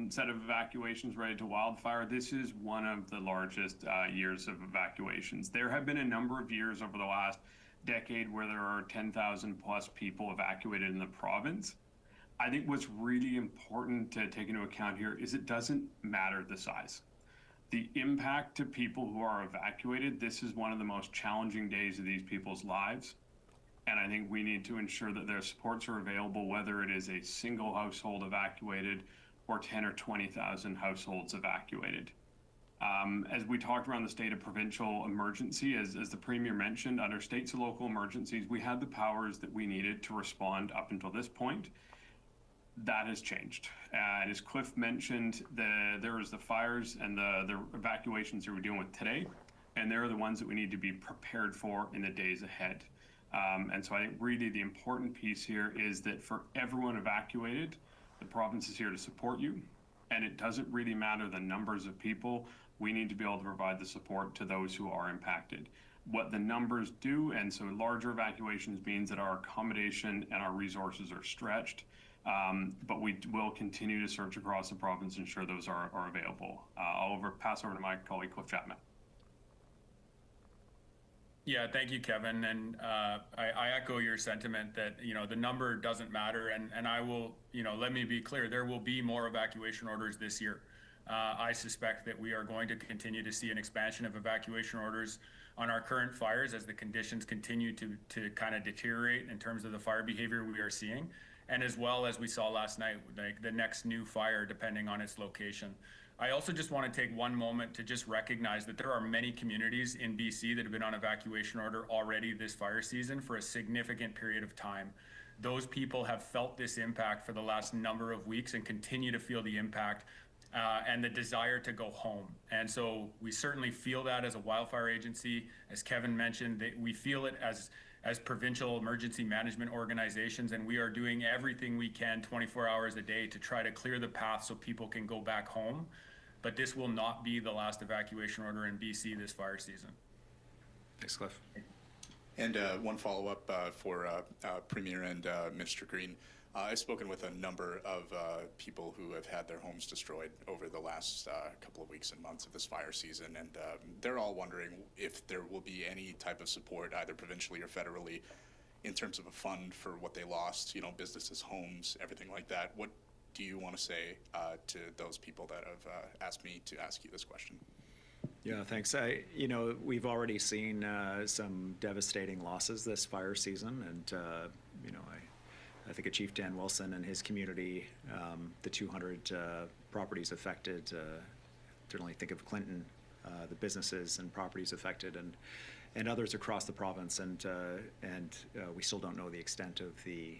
set of evacuations related to wildfire. This is one of the largest years of evacuations. There have been a number of years over the last decade where there are 10,000 plus people evacuated in the province. I think what's really important to take into account here is it doesn't matter the size. The impact to people who are evacuated, this is one of the most challenging days of these people's lives. And I think we need to ensure that their supports are available, whether it is a single household evacuated or 10 or 20,000 households evacuated. As we talked around the state of provincial emergency, as the Premier mentioned, under states and local emergencies, we had the powers that we needed to respond up until this point. That has changed. And as Cliff mentioned, there was the fires and the evacuations that we're dealing with today, and they're the ones that we need to be prepared for in the days ahead. And so I think really the important piece here is that for everyone evacuated, the province is here to support you, and it doesn't really matter the numbers of people. We need to be able to provide the support to those who are impacted. What the numbers do, and so larger evacuations means that our accommodation and our resources are stretched, but we will continue to search across the province and ensure those are available. I'll pass over to my colleague Cliff Chapman. Yeah, thank you, Kevin. And I echo your sentiment that, the number doesn't matter. And I will, let me be clear, there will be more evacuation orders this year. I suspect that we are going to continue to see an expansion of evacuation orders on our current fires as the conditions continue to kind of deteriorate in terms of the fire behavior we are seeing, and as well as we saw last night, like the next new fire depending on its location. I also just want to take one moment to just recognize that there are many communities in BC that have been on evacuation order already this fire season for a significant period of time. Those people have felt this impact for the last number of weeks and continue to feel the impact and the desire to go home. And so we certainly feel that as a wildfire agency. As Kevin mentioned, we feel it as provincial emergency management organizations, and we are doing everything we can 24 hours a day to try to clear the path so people can go back home. But this will not be the last evacuation order in BC this fire season. Thanks, Cliff. And one follow-up for Premier and Minister Green. I've spoken with a number of people who have had their homes destroyed over the last couple of weeks and months of this fire season, and they're all wondering if there will be any type of support, either provincially or federally, in terms of a fund for what they lost, you know, businesses, homes, everything like that. What do you want to say to those people that have asked me to ask you this question? Yeah, thanks. We've already seen some devastating losses this fire season, and I think of Chief Dan Wilson and his community, the 200 properties affected. Certainly think of Clinton, the businesses and properties affected, and others across the province, and we still don't know the extent of the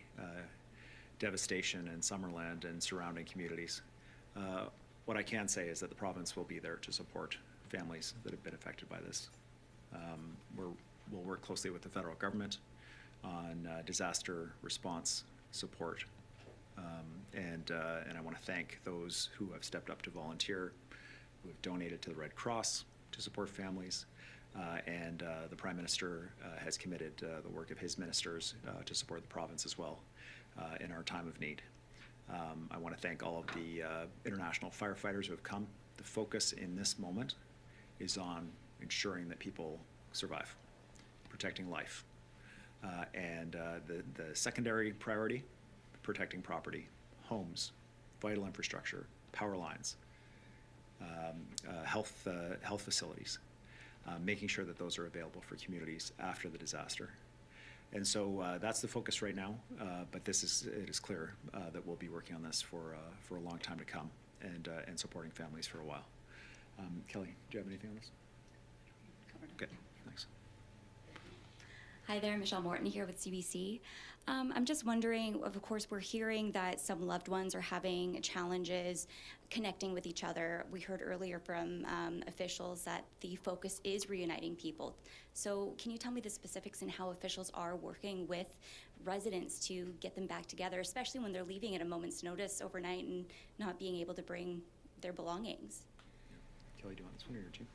devastation in Summerland and surrounding communities. What I can say is that the province will be there to support families that have been affected by this. We'll work closely with the federal government on disaster response support, and I want to thank those who have stepped up to volunteer, who have donated to the Red Cross to support families, and the Prime Minister has committed the work of his ministers to support the province as well in our time of need. I want to thank all of the international firefighters who have come. The focus in this moment is on ensuring that people survive, protecting life. And the secondary priority, protecting property, homes, vital infrastructure, power lines, health facilities, making sure that those are available for communities after the disaster. And so that's the focus right now, but it is clear that we'll be working on this for a long time to come, and supporting families for a while. Kelly, do you have anything on this? Okay, thanks. Hi there, Michelle Morton here with CBC. I'm just wondering, of course, we're hearing that some loved ones are having challenges connecting with each other. We heard earlier from officials that the focus is reuniting people. So can you tell me the specifics in how officials are working with residents to get them back together, especially when they're leaving at a moment's notice overnight and not being able to bring their belongings? Kelly, do you want this one or your team?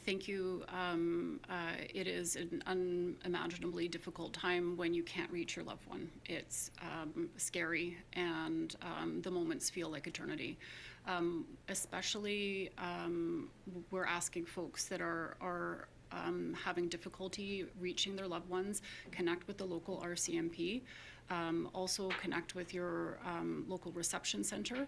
Thank you. It is an unimaginably difficult time when you can't reach your loved one. It's scary, and the moments feel like eternity. Especially, we're asking folks that are having difficulty reaching their loved ones, connect with the local RCMP. Also connect with your local reception center.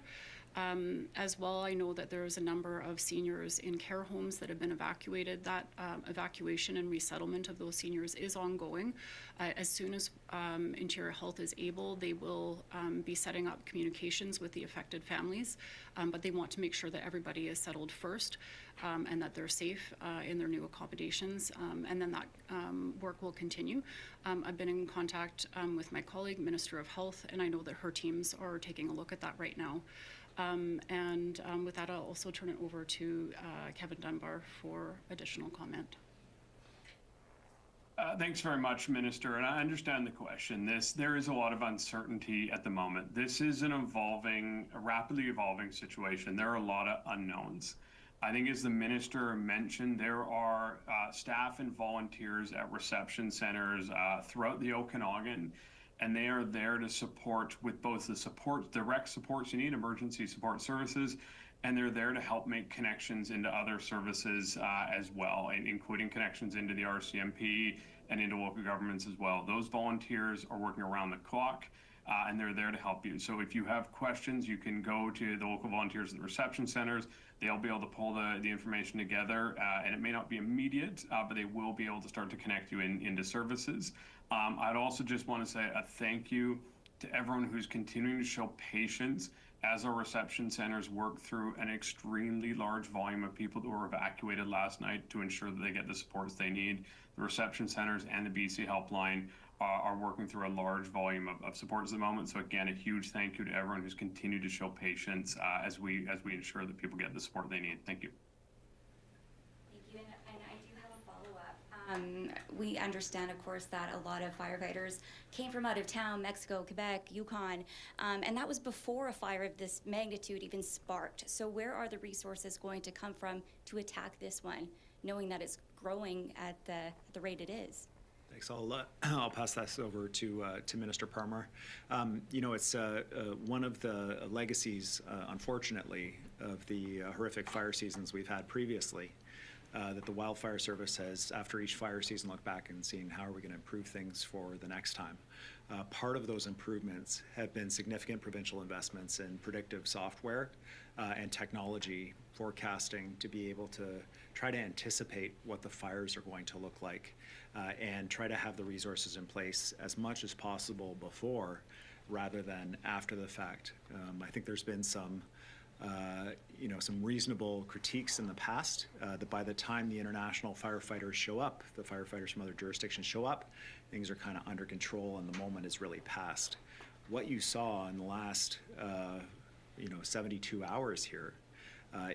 As well, I know that there's a number of seniors in care homes that have been evacuated. That evacuation and resettlement of those seniors is ongoing. As soon as Interior Health is able, they will be setting up communications with the affected families, but they want to make sure that everybody is settled first, and that they're safe in their new accommodations, and then that work will continue. I've been in contact with my colleague, Minister of Health, and I know that her teams are taking a look at that right now. With that, I'll also turn it over to Kevin Dunbar for additional comment. Thanks very much, Minister, and I understand the question. There is a lot of uncertainty at the moment. This is a rapidly evolving situation. There are a lot of unknowns. I think, as the Minister mentioned, there are staff and volunteers at reception centers throughout the Okanagan, and they are there to support with both the direct supports you need, emergency support services, and they're there to help make connections into other services as well, including connections into the RCMP and into local governments as well. Those volunteers are working around the clock. and they're there to help you. So if you have questions, you can go to the local volunteers at the reception centers. They'll be able to pull the information together, and it may not be immediate, but they will be able to start to connect you into services. I'd also just want to say a thank you to everyone who's continuing to show patience as our reception centers work through an extremely large volume of people that were evacuated last night to ensure that they get the supports they need. The reception centers and the BC Helpline are working through a large volume of supports at the moment. So again, a huge thank you to everyone who's continued to show patience as we ensure that people get the support they need. Thank you. Thank you, and I do have a follow-up. We understand, of course, that a lot of firefighters came from out of town, Mexico, Quebec, Yukon, and that was before a fire of this magnitude even sparked. So where are the resources going to come from to attack this one, knowing that it's growing at the rate it is? Thanks. I'll pass this over to Minister Parmar. You know, it's one of the legacies, unfortunately, of the horrific fire seasons we've had previously, that the Wildfire Service has, after each fire season, looked back and seen how are we going to improve things for the next time. Part of those improvements have been significant provincial investments in predictive software and technology forecasting to be able to try to anticipate what the fires are going to look like and try to have the resources in place as much as possible before rather than after the fact. I think there's been some some reasonable critiques in the past that by the time the international firefighters show up, the firefighters from other jurisdictions show up, things are kind of under control and the moment is really past. What you saw in the last 72 hours here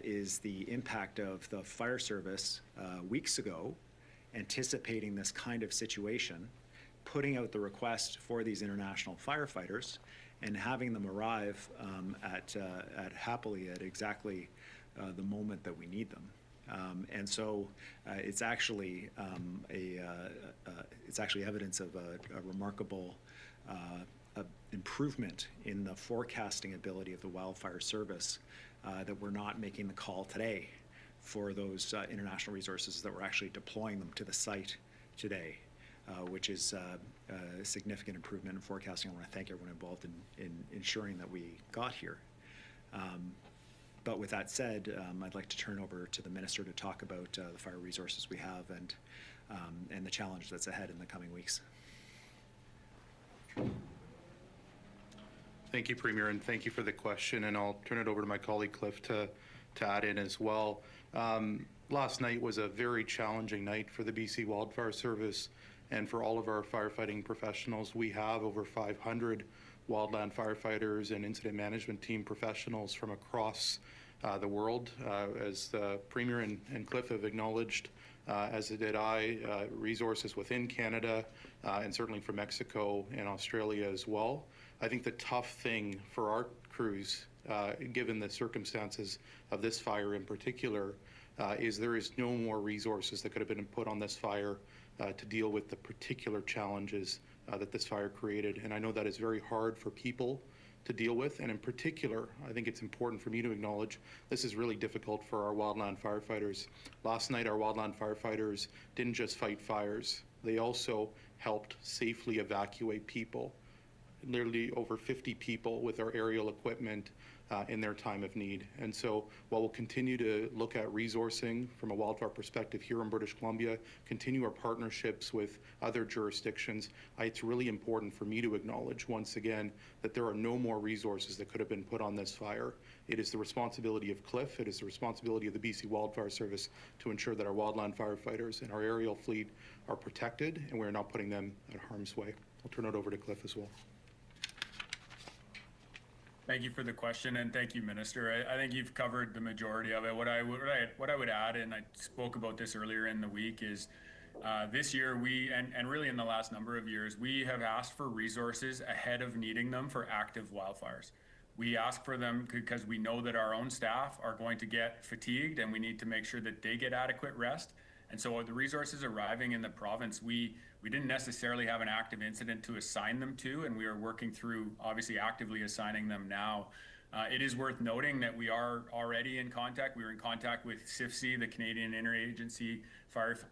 is the impact of the fire service weeks ago anticipating this kind of situation, putting out the request for these international firefighters and having them arrive happily at exactly the moment that we need them. And so it's actually evidence of a remarkable improvement in the forecasting ability of the Wildfire Service that we're not making the call today for those international resources, that we're actually deploying them to the site today. Which is a significant improvement in forecasting. I want to thank everyone involved in ensuring that we got here. But with that said, I'd like to turn over to the Minister to talk about the fire resources we have and the challenge that's ahead in the coming weeks. Thank you, Premier, and thank you for the question. And I'll turn it over to my colleague Cliff to add in as well. Last night was a very challenging night for the BC Wildfire Service and for all of our firefighting professionals. We have over 500 wildland firefighters and incident management team professionals from across the world. As the Premier and Cliff have acknowledged, as did I, resources within Canada and certainly from Mexico and Australia as well. I think the tough thing for our crews, given the circumstances of this fire in particular, is there is no more resources that could have been put on this fire to deal with the particular challenges that this fire created. And I know that is very hard for people to deal with. And in particular, I think it's important for me to acknowledge this is really difficult for our wildland firefighters. Last night, our wildland firefighters didn't just fight fires, they also helped safely evacuate people, literally over 50 people with our aerial equipment in their time of need. And so while we'll continue to look at resourcing from a wildfire perspective here in British Columbia, continue our partnerships with other jurisdictions, it's really important for me to acknowledge once again that there are no more resources that could have been put on this fire. It is the responsibility of Cliff, it is the responsibility of the BC Wildfire Service to ensure that our wildland firefighters and our aerial fleet are protected and we're not putting them at harm's way. I'll turn it over to Cliff as well. Thank you for the question, and thank you, Minister. I think you've covered the majority of it. What I would add, and I spoke about this earlier in the week, is this year and really in the last number of years, we have asked for resources ahead of needing them for active wildfires. We ask for them because we know that our own staff are going to get fatigued, and we need to make sure that they get adequate rest. And so the resources arriving in the province, we didn't necessarily have an active incident to assign them to, and we are working through obviously actively assigning them now. It is worth noting that we are already in contact. We were in contact with CIFC, the Canadian Interagency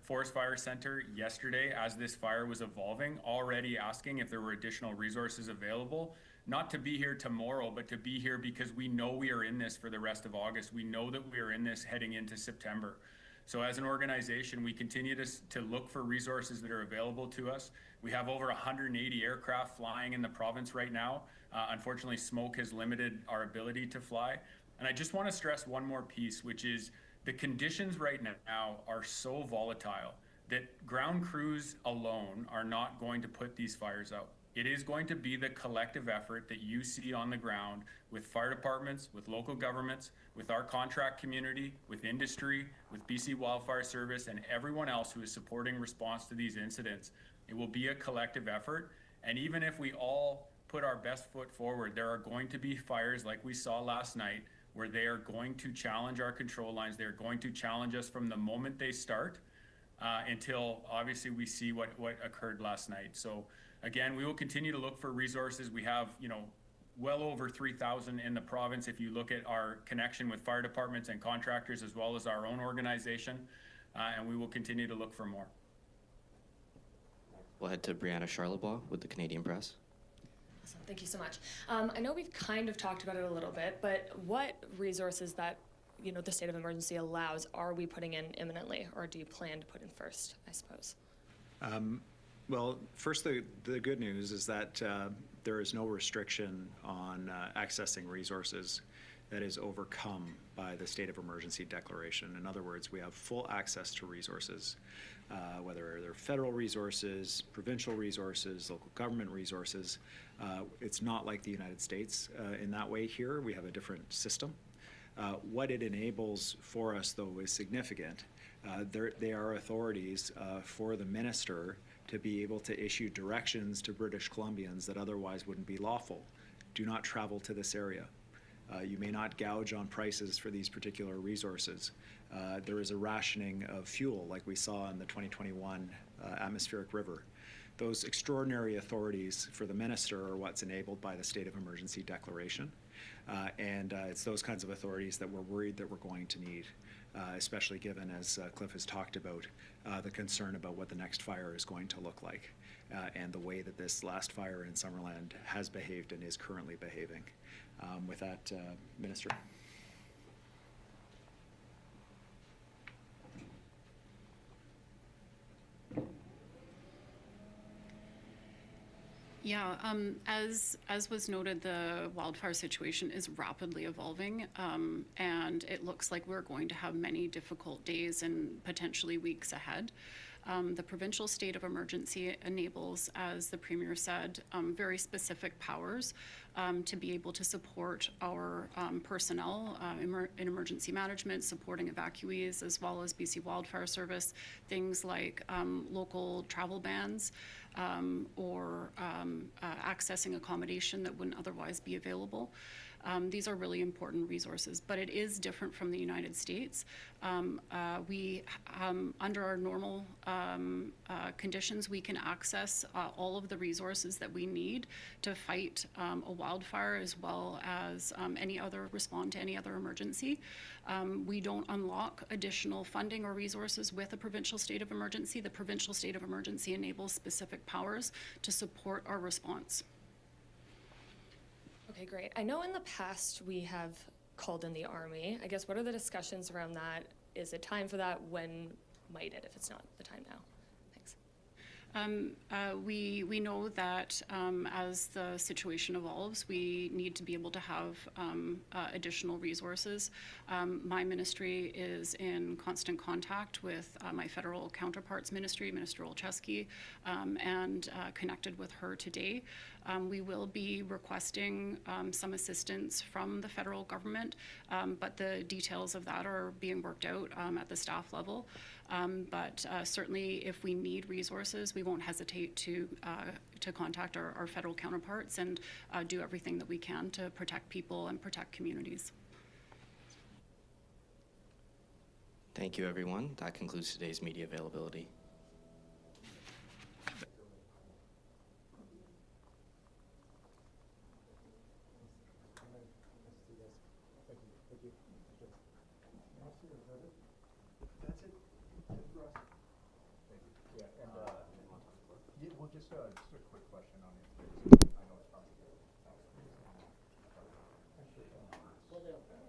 Forest Fire Center, yesterday as this fire was evolving, already asking if there were additional resources available not to be here tomorrow, but to be here because we know we are in this for the rest of August. We know that we are in this heading into September. So as an organization, we continue to look for resources that are available to us. We have over 180 aircraft flying in the province right now. Unfortunately, smoke has limited our ability to fly. And I just want to stress one more piece, which is the conditions right now are so volatile that ground crews alone are not going to put these fires out. It is going to be the collective effort that you see on the ground with fire departments, with local governments, with our contract community, with industry, with BC Wildfire Service, and everyone else who is supporting response to these incidents. It will be a collective effort. And even if we all put our best foot forward, there are going to be fires like we saw last night where they are going to challenge our control lines. They're going to challenge us from the moment they start until obviously we see what occurred last night. So again, we will continue to look for resources. We have, well over 3,000 in the province if you look at our connection with fire departments and contractors as well as our own organization, and we will continue to look for more. We'll head to Brianna Charlebois with the Canadian Press. Awesome. Thank you so much. I know we've kind of talked about it a little bit, but what resources that the state of emergency allows are we putting in imminently, or do you plan to put in first, I suppose? Well, first, the good news is that there is no restriction on accessing resources that is overcome by the state of emergency declaration. In other words, we have full access to resources, whether they're federal resources, provincial resources, local government resources. It's not like the United States in that way here. We have a different system. What it enables for us, though, is significant. They are authorities for the minister to be able to issue directions to British Columbians that otherwise wouldn't be lawful. Do not travel to this area. You may not gouge on prices for these particular resources. There is a rationing of fuel like we saw in the 2021 atmospheric river. Those extraordinary authorities for the minister are what's enabled by the state of emergency declaration. And it's those kinds of authorities that we're worried that we're going to need, especially given, as Cliff has talked about, the concern about what the next fire is going to look like and the way that this last fire in Summerland has behaved and is currently behaving. With that, Minister. Yeah, as was noted, the wildfire situation is rapidly evolving, and it looks like we're going to have many difficult days and potentially weeks ahead. The provincial state of emergency enables, as the Premier said, very specific powers to be able to support our personnel in emergency management, supporting evacuees, as well as BC Wildfire Service, things like local travel bans or accessing accommodation that wouldn't otherwise be available. These are really important resources, but it is different from the United States. We, under our normal conditions, we can access all of the resources that we need to fight a wildfire, as well as respond to any other emergency. We don't unlock additional funding or resources with a provincial state of emergency. The provincial state of emergency enables specific powers to support our response. Okay, great. I know in the past we have called in the Army. I guess what are the discussions around that? Is it time for that? When might it, if it's not the time now? Thanks. We know that as the situation evolves, we need to be able to have additional resources. My ministry is in constant contact with my federal counterparts ministry, Minister Olszewski, and connected with her today. We will be requesting some assistance from the federal government, but the details of that are being worked out at the staff level. But certainly if we need resources, we won't hesitate to contact our federal counterparts and do everything that we can to protect people and protect communities. Thank you, everyone. That concludes today's media availability. Just a quick question on it. I know it's probably Well, they'll